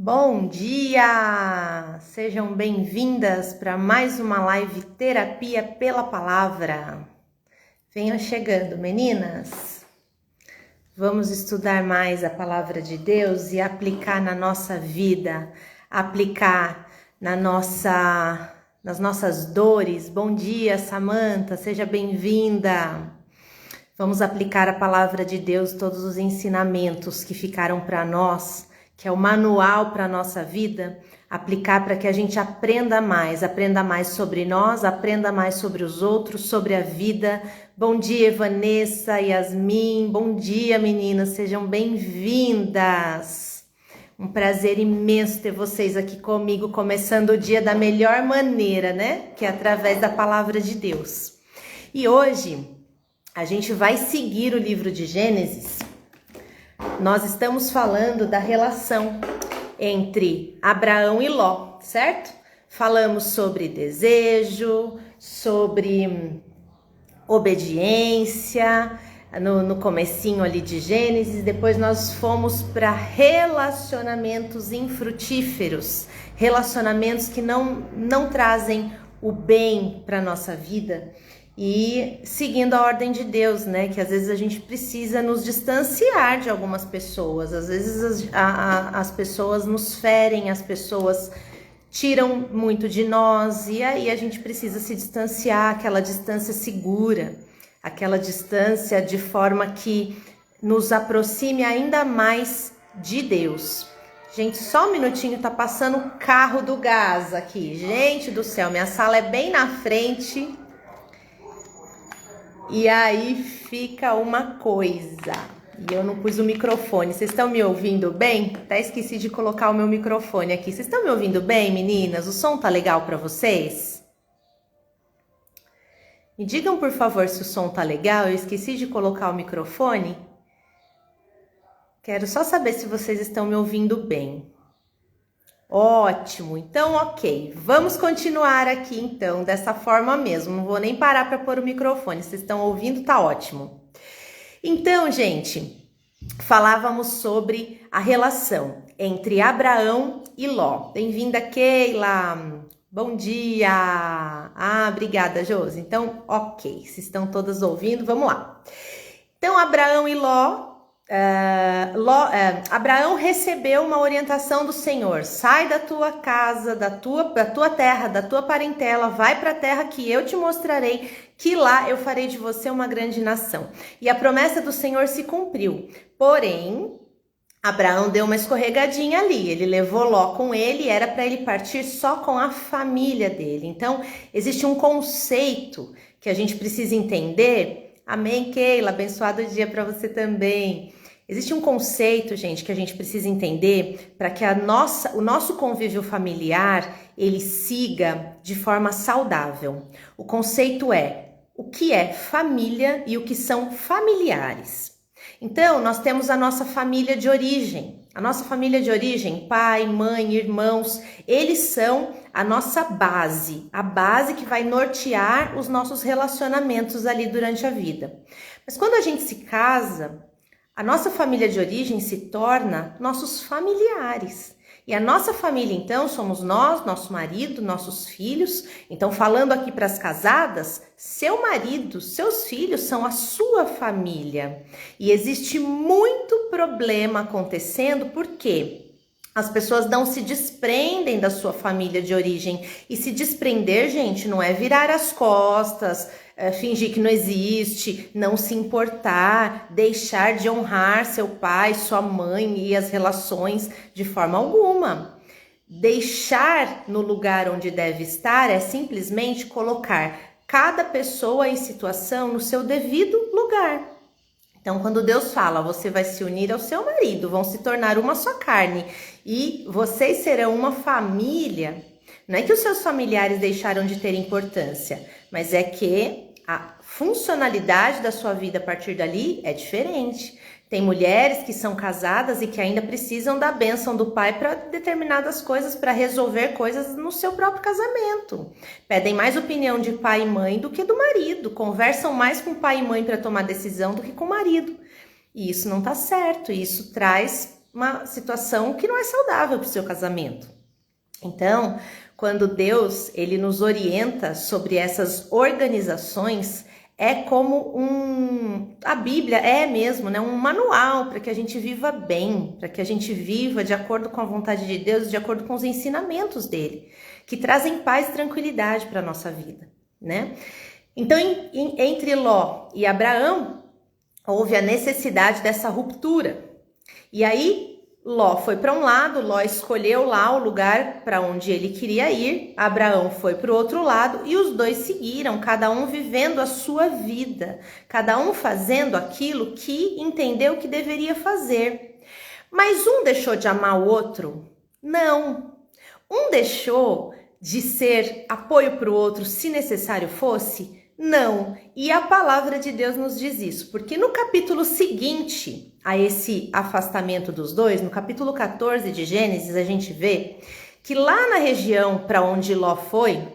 Bom dia! Sejam bem-vindas para mais uma live Terapia pela Palavra. Venham chegando, meninas. Vamos estudar mais a Palavra de Deus e aplicar na nossa vida, aplicar nas nossas dores. Bom dia, Samanta, seja bem-vinda. Vamos aplicar a Palavra de Deus, todos os ensinamentos que ficaram para nós, que é o manual para a nossa vida, aplicar para que a gente aprenda mais sobre nós, aprenda mais sobre os outros, sobre a vida. Bom dia, Vanessa, Yasmin, bom dia, meninas, sejam bem-vindas. Um prazer imenso ter vocês aqui comigo, começando o dia da melhor maneira, né? Que é através da Palavra de Deus. E hoje a gente vai seguir o livro de Gênesis. Nós estamos falando da relação entre Abraão e Ló, certo? Falamos sobre desejo, sobre obediência, no comecinho ali de Gênesis. Depois nós fomos para relacionamentos infrutíferos, relacionamentos que não trazem o bem para a nossa vida. E seguindo a ordem de Deus, né? Que às vezes a gente precisa nos distanciar de algumas pessoas. Às vezes as pessoas nos ferem, as pessoas tiram muito de nós. E aí a gente precisa se distanciar, aquela distância segura. Aquela distância de forma que nos aproxime ainda mais de Deus. Gente, só um minutinho, tá passando o carro do gás aqui. Gente do céu, minha sala é bem na frente. E aí fica uma coisa, e eu não pus o microfone. Vocês estão me ouvindo bem? Até esqueci de colocar o meu microfone aqui. Vocês estão me ouvindo bem, meninas? O som tá legal para vocês? Me digam, por favor, se o som tá legal. Eu esqueci de colocar o microfone. Quero só saber se vocês estão me ouvindo bem. Ótimo, então ok, vamos continuar aqui então, dessa forma mesmo, não vou nem parar para pôr o microfone, vocês estão ouvindo, tá ótimo. Então, gente, falávamos sobre a relação entre Abraão e Ló. Bem-vinda, Keila, bom dia. Obrigada, Josi. Então, ok, se estão todas ouvindo, vamos lá. Então, Abraão e Ló. Abraão recebeu uma orientação do Senhor: sai da tua casa, da tua terra, da tua parentela, vai para a terra que eu te mostrarei, que lá eu farei de você uma grande nação. E a promessa do Senhor se cumpriu. Porém, Abraão deu uma escorregadinha ali, ele levou Ló com ele, era para ele partir só com a família dele. Então, existe um conceito que a gente precisa entender. Amém, Keila, abençoado dia para você também. Existe um conceito, gente, que a gente precisa entender para que o nosso convívio familiar, ele siga de forma saudável. O conceito é o que é família e o que são familiares. Então, nós temos a nossa família de origem. A nossa família de origem, pai, mãe, irmãos, eles são a nossa base, a base que vai nortear os nossos relacionamentos ali durante a vida. Mas quando a gente se casa, a nossa família de origem se torna nossos familiares. E a nossa família, então, somos nós, nosso marido, nossos filhos. Então, falando aqui para as casadas, seu marido, seus filhos são a sua família. E existe muito problema acontecendo, porque as pessoas não se desprendem da sua família de origem. E se desprender, gente, não é virar as costas, fingir que não existe, não se importar, deixar de honrar seu pai, sua mãe e as relações de forma alguma. Deixar no lugar onde deve estar é simplesmente colocar cada pessoa e situação no seu devido lugar. Então, quando Deus fala, você vai se unir ao seu marido, vão se tornar uma só carne e vocês serão uma família, não é que os seus familiares deixaram de ter importância, mas é que a funcionalidade da sua vida a partir dali é diferente. Tem mulheres que são casadas e que ainda precisam da bênção do pai para determinadas coisas, para resolver coisas no seu próprio casamento. Pedem mais opinião de pai e mãe do que do marido. Conversam mais com pai e mãe para tomar decisão do que com o marido. E isso não está certo. Isso traz uma situação que não é saudável para o seu casamento. Então, quando Deus ele nos orienta sobre essas organizações, é como a Bíblia é mesmo, né, um manual para que a gente viva bem, para que a gente viva de acordo com a vontade de Deus, de acordo com os ensinamentos dele, que trazem paz e tranquilidade para a nossa vida, né? Então, entre Ló e Abraão, houve a necessidade dessa ruptura. E aí, Ló foi para um lado, Ló escolheu lá o lugar para onde ele queria ir, Abraão foi para o outro lado e os dois seguiram, cada um vivendo a sua vida, cada um fazendo aquilo que entendeu que deveria fazer. Mas um deixou de amar o outro? Não. Um deixou de ser apoio para o outro se necessário fosse? Não. E a palavra de Deus nos diz isso, porque no capítulo seguinte a esse afastamento dos dois, no capítulo 14 de Gênesis, a gente vê que lá na região para onde Ló foi,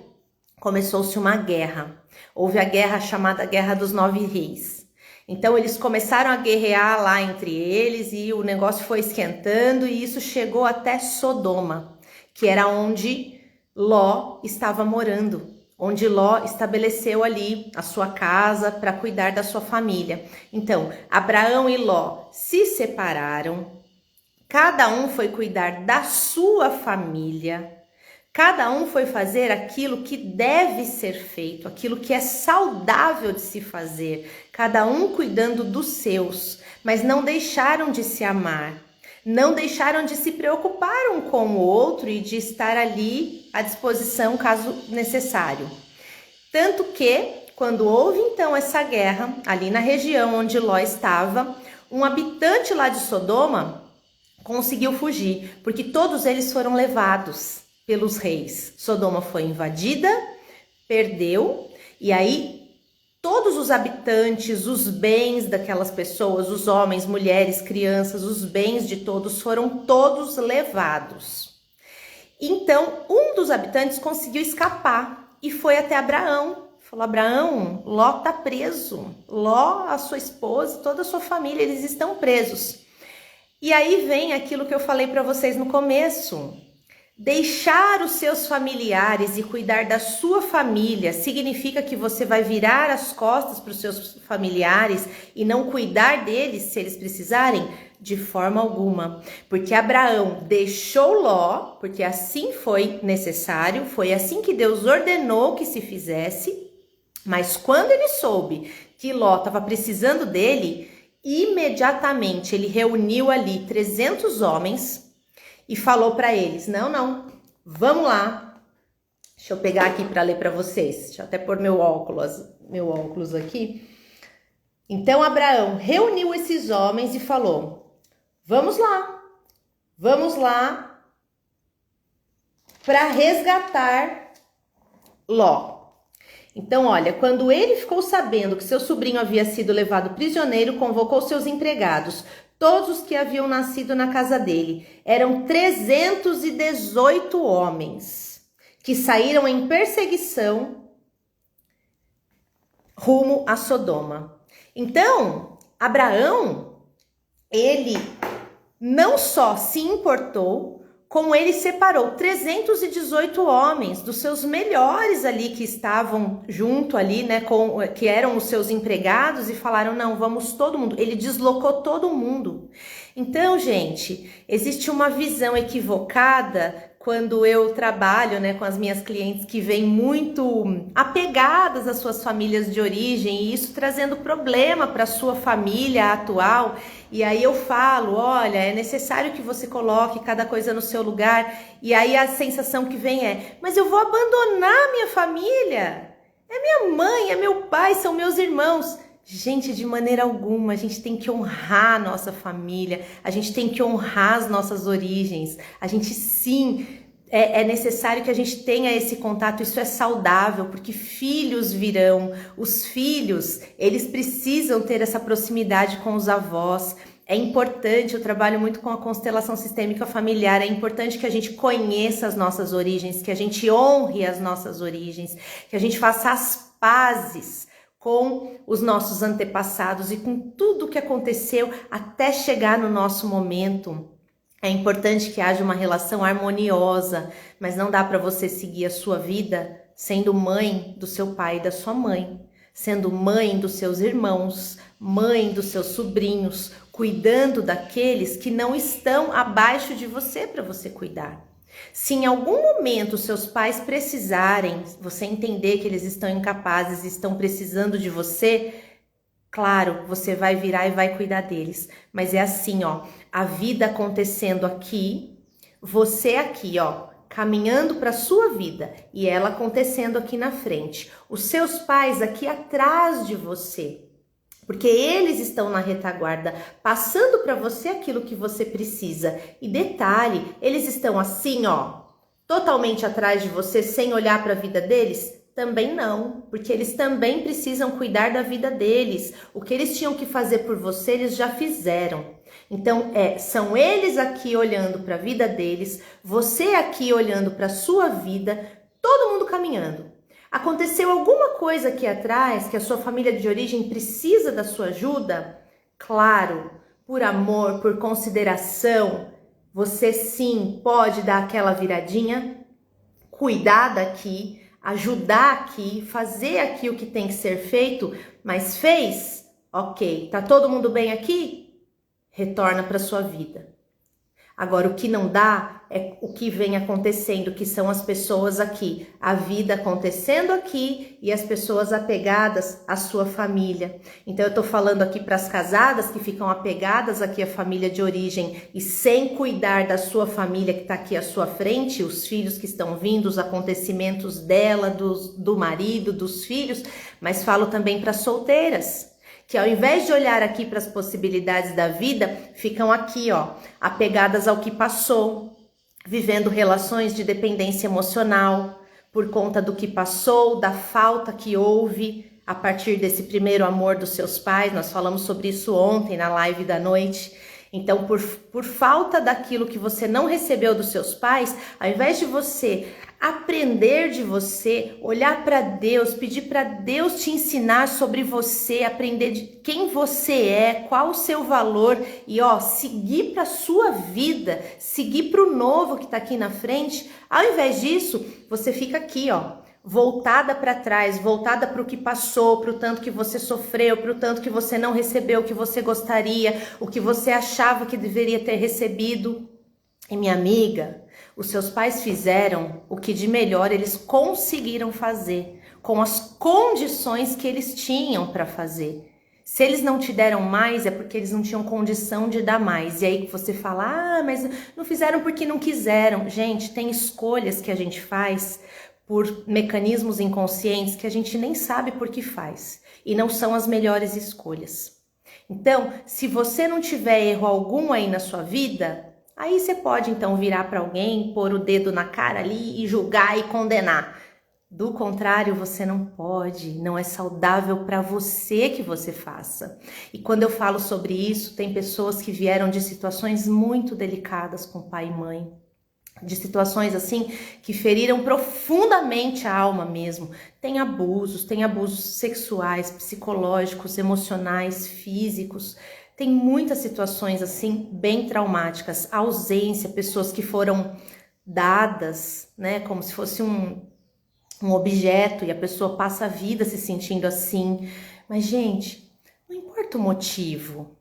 começou-se uma guerra. Houve a guerra chamada Guerra dos 9 Reis. Então eles começaram a guerrear lá entre eles e o negócio foi esquentando e isso chegou até Sodoma, que era onde Ló estava morando, onde Ló estabeleceu ali a sua casa para cuidar da sua família. Então, Abraão e Ló se separaram, cada um foi cuidar da sua família, cada um foi fazer aquilo que deve ser feito, aquilo que é saudável de se fazer, cada um cuidando dos seus, mas não deixaram de se amar. Não deixaram de se preocupar um com o outro e de estar ali à disposição caso necessário. Tanto que, quando houve então essa guerra, ali na região onde Ló estava, um habitante lá de Sodoma conseguiu fugir, porque todos eles foram levados pelos reis. Sodoma foi invadida, perdeu, e aí todos os habitantes, os bens daquelas pessoas, os homens, mulheres, crianças, os bens de todos foram todos levados. Então, um dos habitantes conseguiu escapar e foi até Abraão. Falou: Abraão, Ló está preso. Ló, a sua esposa, toda a sua família, eles estão presos. E aí vem aquilo que eu falei para vocês no começo. Deixar os seus familiares e cuidar da sua família significa que você vai virar as costas para os seus familiares e não cuidar deles se eles precisarem? De forma alguma. Porque Abraão deixou Ló, porque assim foi necessário, foi assim que Deus ordenou que se fizesse, mas quando ele soube que Ló estava precisando dele, imediatamente ele reuniu ali 300 homens e falou para eles: não, vamos lá. Deixa eu pegar aqui para ler para vocês. Deixa eu até pôr meu óculos aqui. Então Abraão reuniu esses homens e falou: vamos lá para resgatar Ló. Então, olha, quando ele ficou sabendo que seu sobrinho havia sido levado prisioneiro, convocou seus empregados, todos os que haviam nascido na casa dele. Eram 318 homens que saíram em perseguição rumo a Sodoma. Então, Abraão, ele não só se importou, como ele separou 318 homens dos seus melhores ali que estavam junto ali, né, que eram os seus empregados, e falaram: não, vamos todo mundo. Ele deslocou todo mundo. Então, gente, existe uma visão equivocada quando eu trabalho, né, com as minhas clientes que vêm muito apegadas às suas famílias de origem, e isso trazendo problema para a sua família atual. E aí eu falo: olha, é necessário que você coloque cada coisa no seu lugar. E aí a sensação que vem é: mas eu vou abandonar minha família? É minha mãe, é meu pai, são meus irmãos. Gente, de maneira alguma. A gente tem que honrar a nossa família, a gente tem que honrar as nossas origens. A gente sim, é necessário que a gente tenha esse contato, isso é saudável, porque filhos virão, os filhos, eles precisam ter essa proximidade com os avós. É importante, eu trabalho muito com a constelação sistêmica familiar, é importante que a gente conheça as nossas origens, que a gente honre as nossas origens, que a gente faça as pazes com os nossos antepassados e com tudo o que aconteceu até chegar no nosso momento. É importante que haja uma relação harmoniosa, mas não dá para você seguir a sua vida sendo mãe do seu pai e da sua mãe, sendo mãe dos seus irmãos, mãe dos seus sobrinhos, cuidando daqueles que não estão abaixo de você para você cuidar. Se em algum momento seus pais precisarem, você entender que eles estão incapazes e estão precisando de você, claro, você vai virar e vai cuidar deles. Mas é assim, ó, a vida acontecendo aqui, você aqui, ó, caminhando para sua vida e ela acontecendo aqui na frente. Os seus pais aqui atrás de você. Porque eles estão na retaguarda, passando para você aquilo que você precisa. E detalhe, eles estão assim, ó, totalmente atrás de você, sem olhar para a vida deles? Também não, porque eles também precisam cuidar da vida deles. O que eles tinham que fazer por você, eles já fizeram. Então, são eles aqui olhando para a vida deles, você aqui olhando para a sua vida, todo mundo caminhando. Aconteceu alguma coisa aqui atrás que a sua família de origem precisa da sua ajuda? Claro, por amor, por consideração, você sim pode dar aquela viradinha, cuidar daqui, ajudar aqui, fazer aqui o que tem que ser feito, mas fez? Ok, tá todo mundo bem aqui? Retorna para sua vida. Agora, o que não dá é o que vem acontecendo, que são as pessoas aqui, a vida acontecendo aqui e as pessoas apegadas à sua família. Então, eu tô falando aqui para as casadas que ficam apegadas aqui à família de origem e sem cuidar da sua família que tá aqui à sua frente, os filhos que estão vindo, os acontecimentos dela, do marido, dos filhos, mas falo também para solteiras, que ao invés de olhar aqui para as possibilidades da vida, ficam aqui, ó, apegadas ao que passou, vivendo relações de dependência emocional, por conta do que passou, da falta que houve a partir desse primeiro amor dos seus pais. Nós falamos sobre isso ontem na live da noite. Então, por falta daquilo que você não recebeu dos seus pais, ao invés de você aprender de você, olhar para Deus, pedir para Deus te ensinar sobre você, aprender de quem você é, qual o seu valor e ó, seguir para sua vida, seguir para o novo que está aqui na frente, ao invés disso, você fica aqui, ó, voltada para trás, voltada para o que passou, para o tanto que você sofreu, para o tanto que você não recebeu o que você gostaria, o que você achava que deveria ter recebido. E minha amiga, os seus pais fizeram o que de melhor eles conseguiram fazer, com as condições que eles tinham para fazer. Se eles não te deram mais, é porque eles não tinham condição de dar mais. E aí você fala, mas não fizeram porque não quiseram. Gente, tem escolhas que a gente faz por mecanismos inconscientes que a gente nem sabe por que faz. E não são as melhores escolhas. Então, se você não tiver erro algum aí na sua vida, aí você pode então virar para alguém, pôr o dedo na cara ali e julgar e condenar. Do contrário, você não pode, não é saudável para você que você faça. E quando eu falo sobre isso, tem pessoas que vieram de situações muito delicadas com pai e mãe, de situações assim que feriram profundamente a alma mesmo. Tem abusos sexuais, psicológicos, emocionais, físicos. Tem muitas situações assim bem traumáticas, ausência, pessoas que foram dadas, né, como se fosse um objeto e a pessoa passa a vida se sentindo assim. Mas gente, não importa o motivo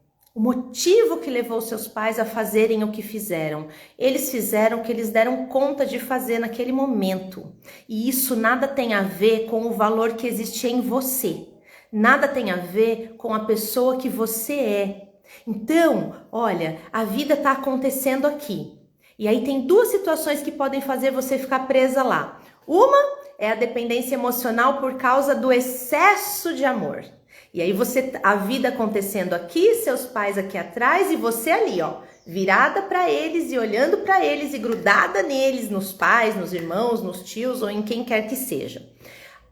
que levou seus pais a fazerem o que fizeram. Eles fizeram o que eles deram conta de fazer naquele momento. E isso nada tem a ver com o valor que existe em você. Nada tem a ver com a pessoa que você é. Então, olha, a vida está acontecendo aqui. E aí tem duas situações que podem fazer você ficar presa lá. Uma é a dependência emocional por causa do excesso de amor. E aí a vida acontecendo aqui, seus pais aqui atrás e você ali, ó, virada para eles e olhando para eles e grudada neles, nos pais, nos irmãos, nos tios ou em quem quer que seja.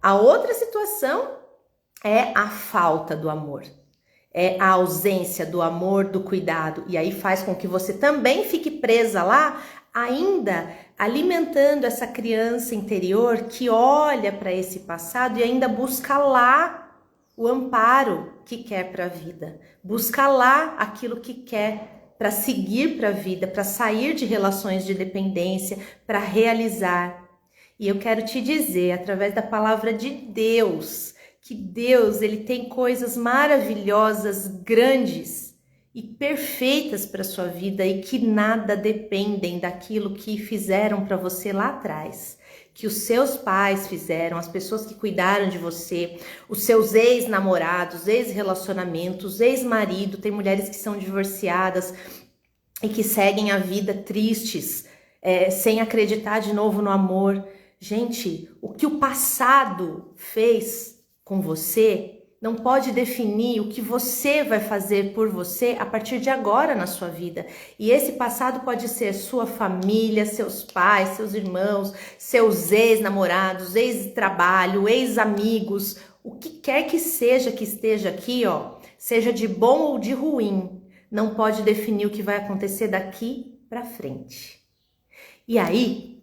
A outra situação é a falta do amor. É a ausência do amor, do cuidado. E aí faz com que você também fique presa lá, ainda alimentando essa criança interior que olha para esse passado e ainda busca lá o amparo que quer para a vida. Busca lá aquilo que quer para seguir para a vida, para sair de relações de dependência, para realizar. E eu quero te dizer, através da palavra de Deus, que Deus, ele tem coisas maravilhosas, grandes e perfeitas para sua vida e que nada dependem daquilo que fizeram para você lá atrás, que os seus pais fizeram, as pessoas que cuidaram de você, os seus ex-namorados, ex-relacionamentos, ex-marido. Tem mulheres que são divorciadas e que seguem a vida tristes, sem acreditar de novo no amor. Gente, o que o passado fez com você não pode definir o que você vai fazer por você a partir de agora na sua vida. E esse passado pode ser sua família, seus pais, seus irmãos, seus ex-namorados, ex-trabalho, ex-amigos, o que quer que seja que esteja aqui, ó, seja de bom ou de ruim, não pode definir o que vai acontecer daqui para frente. E aí,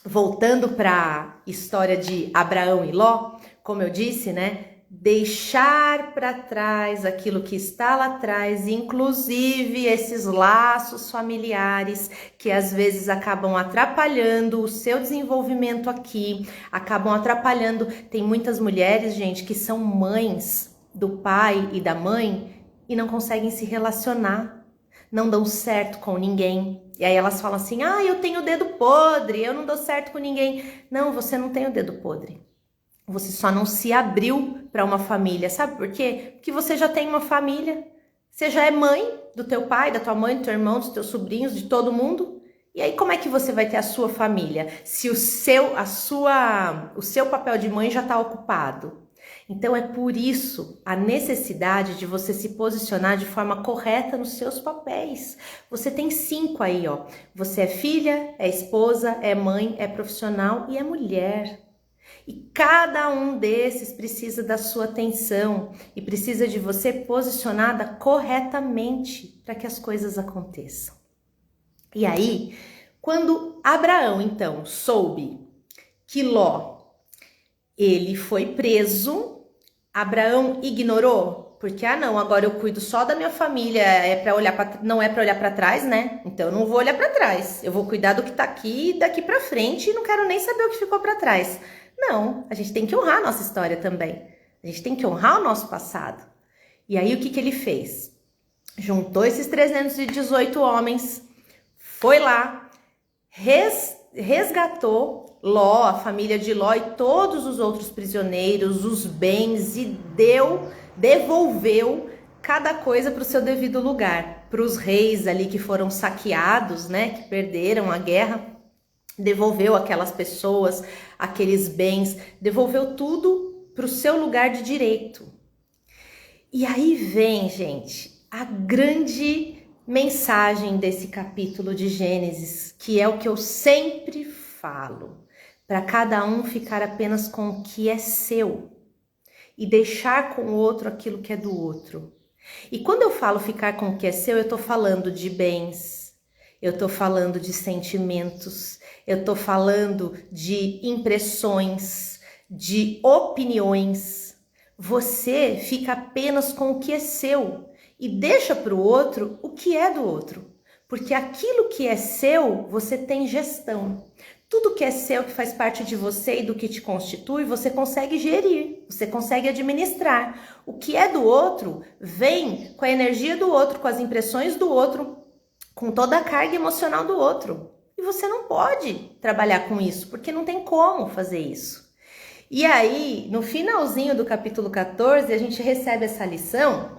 voltando para a história de Abraão e Ló, como eu disse, né? Deixar para trás aquilo que está lá atrás, inclusive esses laços familiares que às vezes acabam atrapalhando o seu desenvolvimento aqui, acabam atrapalhando. Tem muitas mulheres, gente, que são mães do pai e da mãe e não conseguem se relacionar, não dão certo com ninguém. E aí elas falam assim, eu tenho o dedo podre, eu não dou certo com ninguém. Não, você não tem o dedo podre. Você só não se abriu para uma família, sabe por quê? Porque você já tem uma família, você já é mãe do teu pai, da tua mãe, do teu irmão, dos teus sobrinhos, de todo mundo. E aí como é que você vai ter a sua família se o seu papel de mãe já está ocupado? Então é por isso a necessidade de você se posicionar de forma correta nos seus papéis. Você tem 5 aí, ó. Você é filha, é esposa, é mãe, é profissional e é mulher. E cada um desses precisa da sua atenção e precisa de você posicionada corretamente para que as coisas aconteçam. E aí, quando Abraão, então, soube que Ló, ele foi preso, Abraão ignorou, porque, não, agora eu cuido só da minha família, não é para olhar para trás, né? Então eu não vou olhar para trás, eu vou cuidar do que tá aqui daqui para frente e não quero nem saber o que ficou para trás. Não, a gente tem que honrar a nossa história também. A gente tem que honrar o nosso passado. E aí o que ele fez? Juntou esses 318 homens, foi lá, resgatou Ló, a família de Ló e todos os outros prisioneiros, os bens, e devolveu cada coisa para o seu devido lugar. Para os reis ali que foram saqueados, né, que perderam a guerra, devolveu aquelas pessoas, aqueles bens, devolveu tudo para o seu lugar de direito. E aí vem, gente, a grande mensagem desse capítulo de Gênesis, que é o que eu sempre falo, para cada um ficar apenas com o que é seu e deixar com o outro aquilo que é do outro. E quando eu falo ficar com o que é seu, eu estou falando de bens, eu estou falando de sentimentos, eu estou falando de impressões, de opiniões. Você fica apenas com o que é seu e deixa para o outro o que é do outro. Porque aquilo que é seu, você tem gestão. Tudo que é seu, que faz parte de você e do que te constitui, você consegue gerir, você consegue administrar. O que é do outro vem com a energia do outro, com as impressões do outro, com toda a carga emocional do outro. E você não pode trabalhar com isso, porque não tem como fazer isso. E aí, no finalzinho do capítulo 14, a gente recebe essa lição,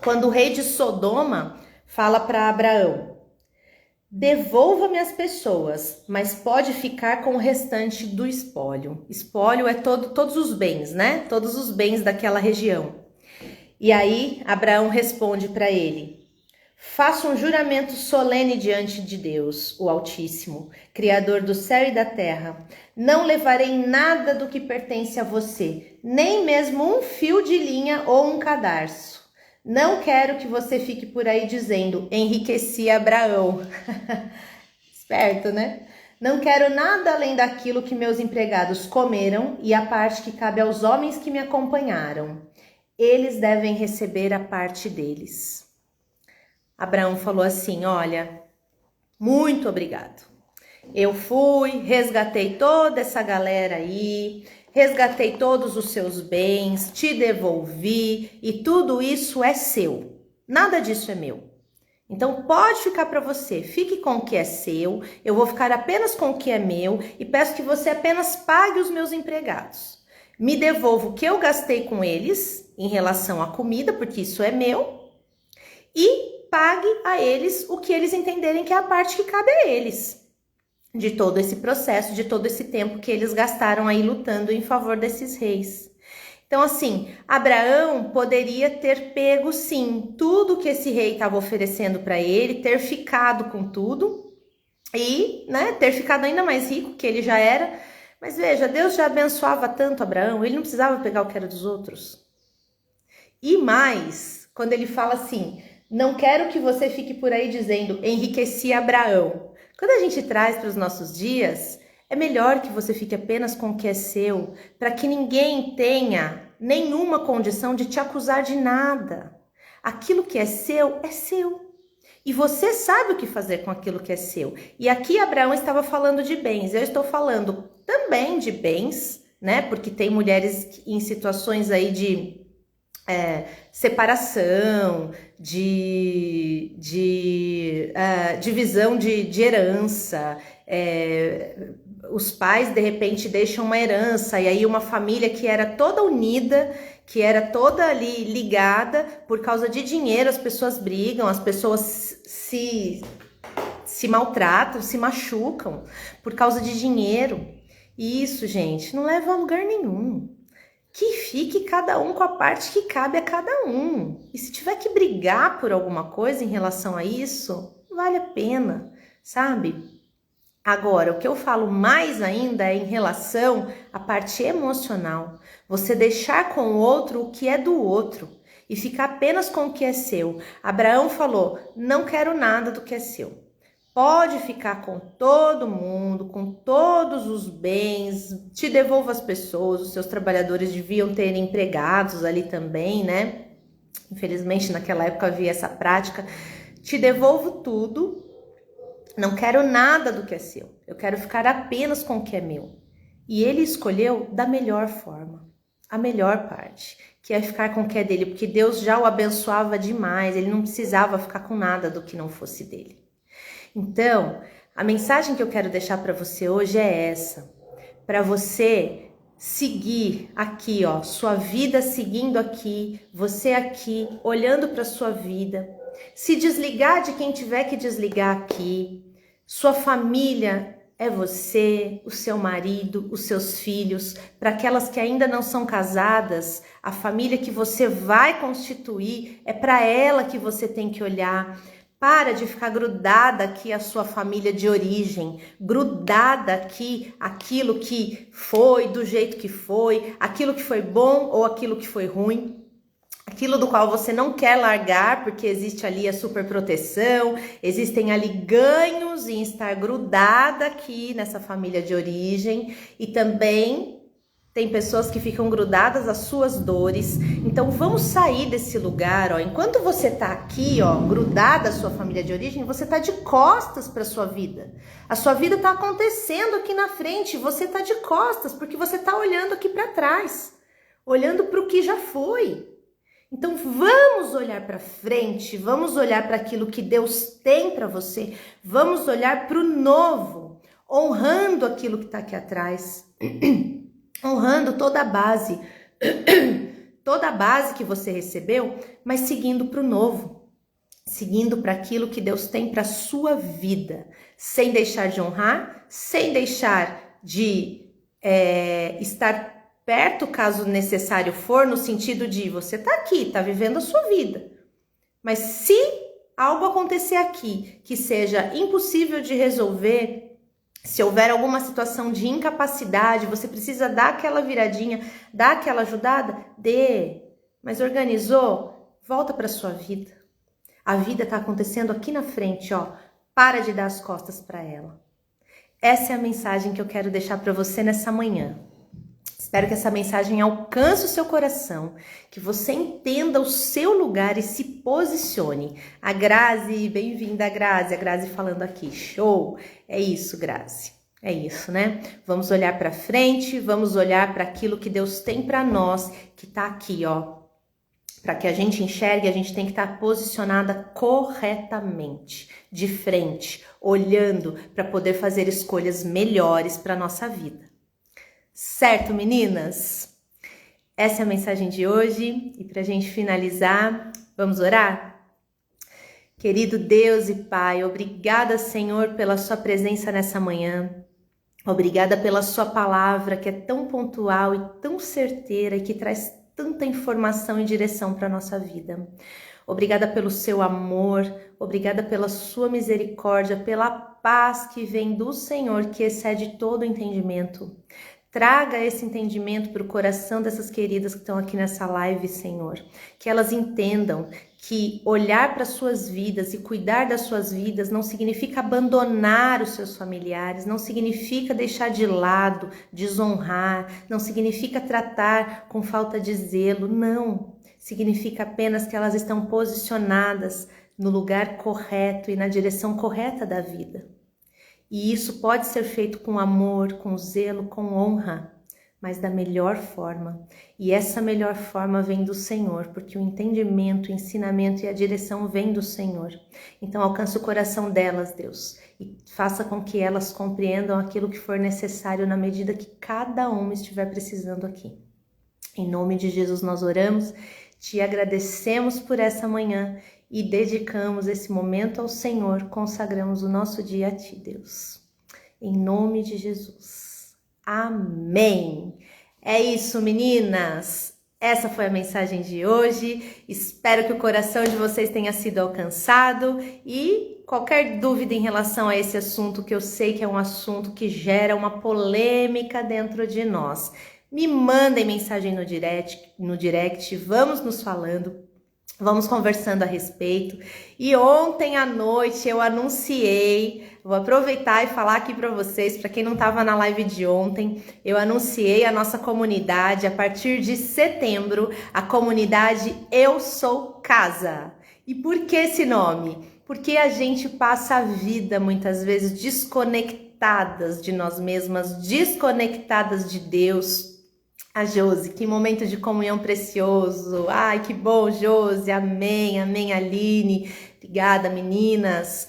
quando o rei de Sodoma fala para Abraão: devolva-me as pessoas, mas pode ficar com o restante do espólio. Espólio é todos os bens, né? Todos os bens daquela região. E aí, Abraão responde para ele: faça um juramento solene diante de Deus, o Altíssimo, Criador do céu e da terra. Não levarei nada do que pertence a você, nem mesmo um fio de linha ou um cadarço. Não quero que você fique por aí dizendo: enriqueci Abraão. Esperto, né? Não quero nada além daquilo que meus empregados comeram e a parte que cabe aos homens que me acompanharam. Eles devem receber a parte deles. Abraão falou assim: olha, muito obrigado. Eu fui, resgatei toda essa galera aí, resgatei todos os seus bens, te devolvi e tudo isso é seu. Nada disso é meu. Então pode ficar para você, fique com o que é seu, eu vou ficar apenas com o que é meu e peço que você apenas pague os meus empregados. Me devolva o que eu gastei com eles em relação à comida, porque isso é meu, e pague a eles o que eles entenderem que é a parte que cabe a eles. De todo esse processo, de todo esse tempo que eles gastaram aí lutando em favor desses reis. Então, assim, Abraão poderia ter pego, sim, tudo que esse rei estava oferecendo para ele, ter ficado com tudo e, né, ter ficado ainda mais rico que ele já era. Mas veja, Deus já abençoava tanto Abraão, ele não precisava pegar o que era dos outros. E mais, quando ele fala assim, não quero que você fique por aí dizendo, enriqueci Abraão. Quando a gente traz para os nossos dias, é melhor que você fique apenas com o que é seu, para que ninguém tenha nenhuma condição de te acusar de nada. Aquilo que é seu, é seu. E você sabe o que fazer com aquilo que é seu. E aqui Abraão estava falando de bens, eu estou falando também de bens, né? Porque tem mulheres em situações aí de separação, de divisão de herança, os pais de repente deixam uma herança e aí uma família que era toda unida, que era toda ali ligada, por causa de dinheiro as pessoas brigam, as pessoas se maltratam, se machucam por causa de dinheiro. E isso, gente, não leva a lugar nenhum. Que fique cada um com a parte que cabe a cada um. E se tiver que brigar por alguma coisa em relação a isso, vale a pena, sabe? Agora, o que eu falo mais ainda é em relação à parte emocional. Você deixar com o outro o que é do outro e ficar apenas com o que é seu. Abraão falou, não quero nada do que é seu. Pode ficar com todo mundo, com todos os bens, te devolva as pessoas, os seus trabalhadores deviam ter empregados ali também, né? Infelizmente naquela época havia essa prática. Te devolvo tudo, não quero nada do que é seu, eu quero ficar apenas com o que é meu. E ele escolheu da melhor forma, a melhor parte, que é ficar com o que é dele, porque Deus já o abençoava demais, ele não precisava ficar com nada do que não fosse dele. Então, a mensagem que eu quero deixar para você hoje é essa, para você seguir aqui, ó, sua vida seguindo aqui, você aqui, olhando para sua vida, se desligar de quem tiver que desligar aqui, sua família é você, o seu marido, os seus filhos, para aquelas que ainda não são casadas, a família que você vai constituir, é para ela que você tem que olhar. Para de ficar grudada aqui à sua família de origem, grudada aqui aquilo que foi, do jeito que foi, aquilo que foi bom ou aquilo que foi ruim, aquilo do qual você não quer largar, porque existe ali a superproteção, existem ali ganhos em estar grudada aqui nessa família de origem e também tem pessoas que ficam grudadas às suas dores. Então vamos sair desse lugar, ó. Enquanto você tá aqui, ó, grudada à sua família de origem, você tá de costas para sua vida. A sua vida tá acontecendo aqui na frente, você tá de costas porque você tá olhando aqui para trás, olhando para o que já foi. Então vamos olhar para frente, vamos olhar para aquilo que Deus tem para você, vamos olhar para o novo, honrando aquilo que tá aqui atrás. Honrando toda a base que você recebeu, mas seguindo para o novo, seguindo para aquilo que Deus tem para a sua vida, sem deixar de honrar, sem deixar de estar perto, caso necessário for, no sentido de você tá aqui, tá vivendo a sua vida, mas se algo acontecer aqui que seja impossível de resolver, se houver alguma situação de incapacidade, você precisa dar aquela viradinha, dar aquela ajudada, dê. Mas organizou? Volta para sua vida. A vida está acontecendo aqui na frente, ó. Para de dar as costas para ela. Essa é a mensagem que eu quero deixar para você nessa manhã. Espero que essa mensagem alcance o seu coração, que você entenda o seu lugar e se posicione. A Grazi, bem-vinda, Grazi. A Grazi falando aqui, show! É isso, Grazi. É isso, né? Vamos olhar para frente, vamos olhar para aquilo que Deus tem para nós, que tá aqui, ó. Para que a gente enxergue, a gente tem que estar posicionada corretamente, de frente, olhando para poder fazer escolhas melhores para nossa vida. Certo, meninas? Essa é a mensagem de hoje e para a gente finalizar, vamos orar? Querido Deus e Pai, obrigada, Senhor, pela sua presença nessa manhã. Obrigada pela sua palavra que é tão pontual e tão certeira e que traz tanta informação e direção para a nossa vida. Obrigada pelo seu amor, obrigada pela sua misericórdia, pela paz que vem do Senhor, que excede todo o entendimento. Traga esse entendimento para o coração dessas queridas que estão aqui nessa live, Senhor. Que elas entendam que olhar para suas vidas e cuidar das suas vidas não significa abandonar os seus familiares, não significa deixar de lado, desonrar, não significa tratar com falta de zelo, não. Significa apenas que elas estão posicionadas no lugar correto e na direção correta da vida. E isso pode ser feito com amor, com zelo, com honra, mas da melhor forma. E essa melhor forma vem do Senhor, porque o entendimento, o ensinamento e a direção vem do Senhor. Então alcance o coração delas, Deus, e faça com que elas compreendam aquilo que for necessário na medida que cada uma estiver precisando aqui. Em nome de Jesus nós oramos, te agradecemos por essa manhã e dedicamos esse momento ao Senhor, consagramos o nosso dia a Ti, Deus. Em nome de Jesus. Amém. É isso, meninas. Essa foi a mensagem de hoje. Espero que o coração de vocês tenha sido alcançado e qualquer dúvida em relação a esse assunto, que eu sei que é um assunto que gera uma polêmica dentro de nós, me mandem mensagem no direct, vamos nos falando. Vamos conversando a respeito. E ontem à noite eu anunciei, vou aproveitar e falar aqui para vocês, para quem não estava na live de ontem, eu anunciei a nossa comunidade, a partir de setembro, a comunidade Eu Sou Casa. E por que esse nome? Porque a gente passa a vida muitas vezes desconectadas de nós mesmas, desconectadas de Deus. A Josi, que momento de comunhão precioso. Ai, que bom, Josi. Amém, amém, Aline. Obrigada, meninas.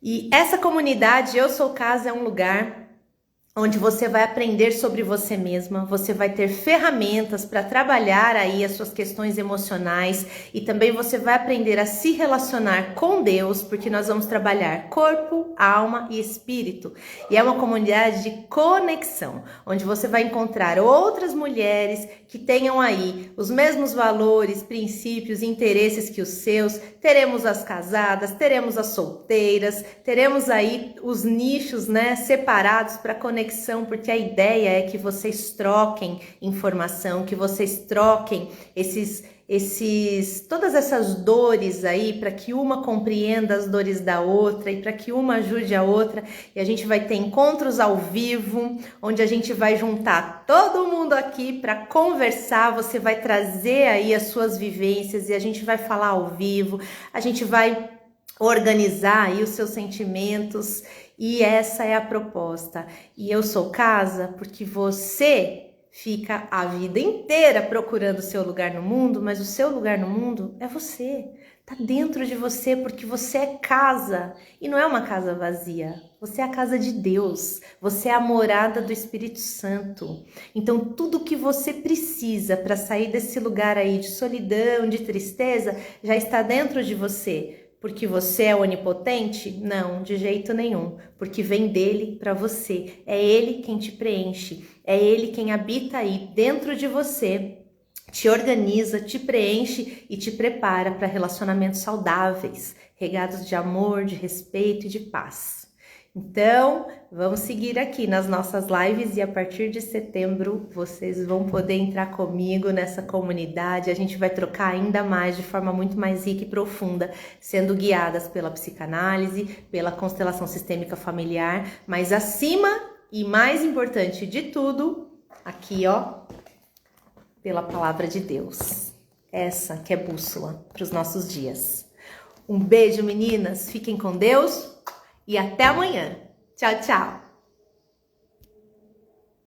E essa comunidade Eu Sou Casa é um lugar onde você vai aprender sobre você mesma, você vai ter ferramentas para trabalhar aí as suas questões emocionais e também você vai aprender a se relacionar com Deus, porque nós vamos trabalhar corpo, alma e espírito. E é uma comunidade de conexão, onde você vai encontrar outras mulheres que tenham aí os mesmos valores, princípios e interesses que os seus. Teremos as casadas, teremos as solteiras, teremos aí os nichos, né, separados para conexão, porque a ideia é que vocês troquem informação, que vocês troquem todas essas dores aí, para que uma compreenda as dores da outra e para que uma ajude a outra. E a gente vai ter encontros ao vivo, onde a gente vai juntar todo mundo aqui para conversar. Você vai trazer aí as suas vivências e a gente vai falar ao vivo, a gente vai organizar aí os seus sentimentos. E essa é a proposta. E Eu Sou Casa porque você fica a vida inteira procurando o seu lugar no mundo, mas o seu lugar no mundo é você. Tá dentro de você, porque você é casa. E não é uma casa vazia. Você é a casa de Deus. Você é a morada do Espírito Santo. Então, tudo que você precisa para sair desse lugar aí de solidão, de tristeza, já está dentro de você. Porque você é onipotente? Não, de jeito nenhum. Porque vem dele para você. É ele quem te preenche. É ele quem habita aí dentro de você. Te organiza, te preenche e te prepara para relacionamentos saudáveis, regados de amor, de respeito e de paz. Então, vamos seguir aqui nas nossas lives e a partir de setembro vocês vão poder entrar comigo nessa comunidade. A gente vai trocar ainda mais, de forma muito mais rica e profunda, sendo guiadas pela psicanálise, pela constelação sistêmica familiar, mas acima e mais importante de tudo, aqui ó, pela palavra de Deus. Essa que é bússola para os nossos dias. Um beijo, meninas. Fiquem com Deus e até amanhã. Tchau, tchau.